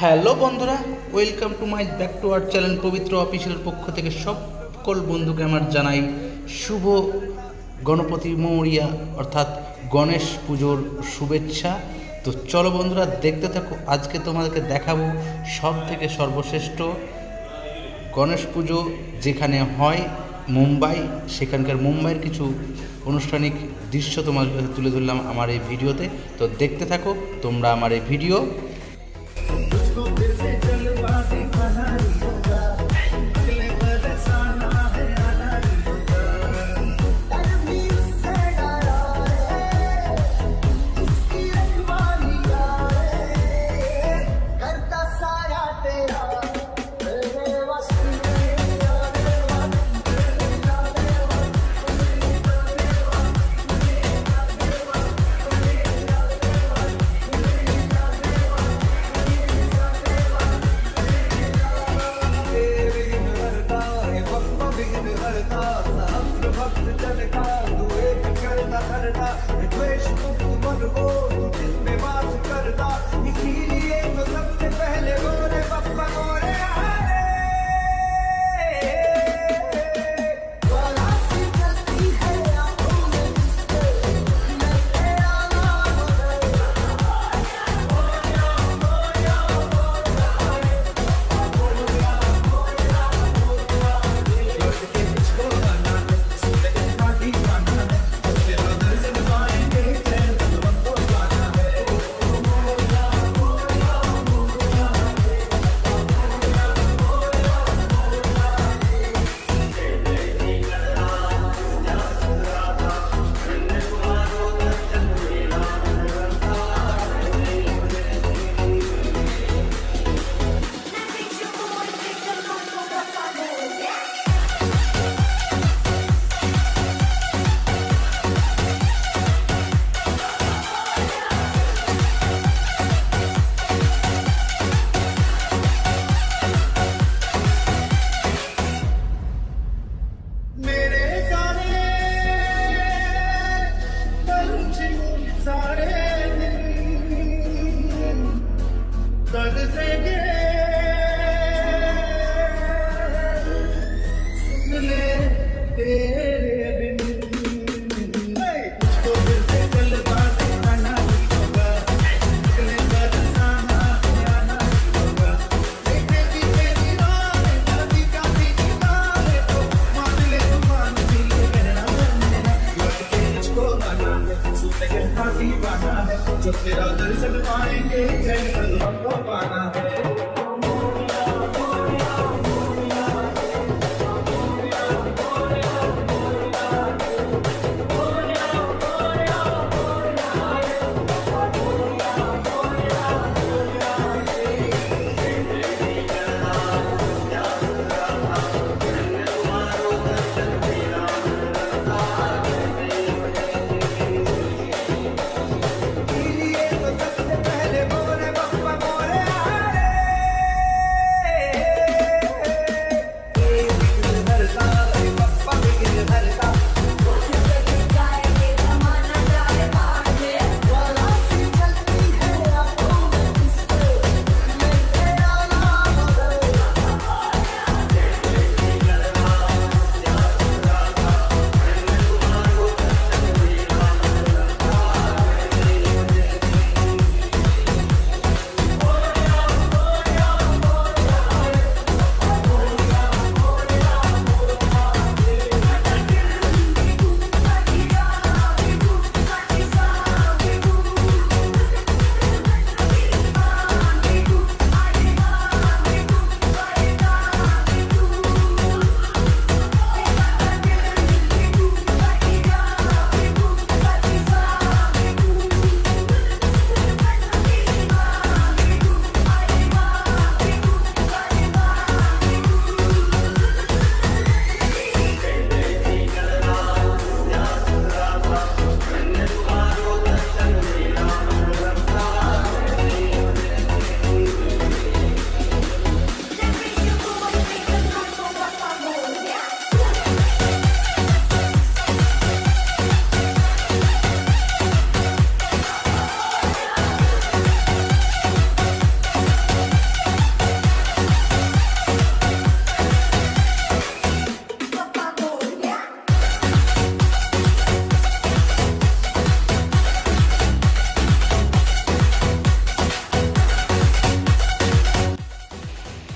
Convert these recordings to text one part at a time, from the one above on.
Hello বন্ধুরা, welcome to my back to our channel পবিত্র official পক্ষ থেকে সকল বন্ধুকে আমার জানাই শুভ গণপতি মৌরিয়া অর্থাৎ গণেশ পুজোর শুভেচ্ছা। তো চলো বন্ধুরা দেখতে থাকো, আজকে তোমাদেরকে দেখাবো সব থেকে সর্বশ্রেষ্ঠ গণেশ পুজো যেখানে হয় মুম্বাই, সেখানকার মুম্বাইয়ের কিছু আনুষ্ঠানিক দৃশ্য তোমার কাছে তুলে ধরলাম আমার এই ভিডিওতে। তো দেখতে থাকো তোমরা আমার এই ভিডিও।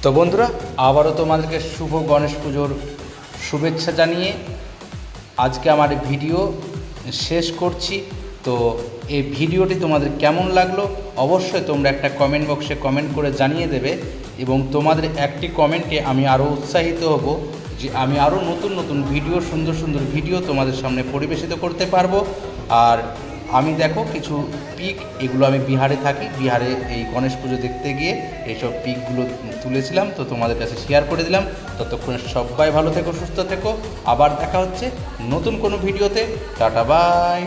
তো বন্ধুরা, আবারও তোমাদেরকে শুভ গণেশ পুজোর শুভেচ্ছা জানিয়ে আজকে আমার ভিডিও শেষ করছি। তো এই ভিডিওটি তোমাদের কেমন লাগলো অবশ্যই তোমরা একটা কমেন্ট বক্সে কমেন্ট করে জানিয়ে দেবে, এবং তোমাদের একটি কমেন্টে আমি আরও উৎসাহিত হব যে আমি আরও নতুন নতুন ভিডিও, সুন্দর সুন্দর ভিডিও তোমাদের সামনে পরিবেশিত করতে পারবো। আর আমি দেখো কিছু পিক, এগুলো আমি বিহারে থাকি, বিহারে এই গণেশ পুজো দেখতে গিয়ে এইসব পিকগুলো তুলেছিলাম, তো তোমাদের কাছে শেয়ার করে দিলাম। ততক্ষণে সবাই ভালো থেকো, সুস্থ থেকো, আবার দেখা হচ্ছে নতুন কোনো ভিডিওতে। Tata bye.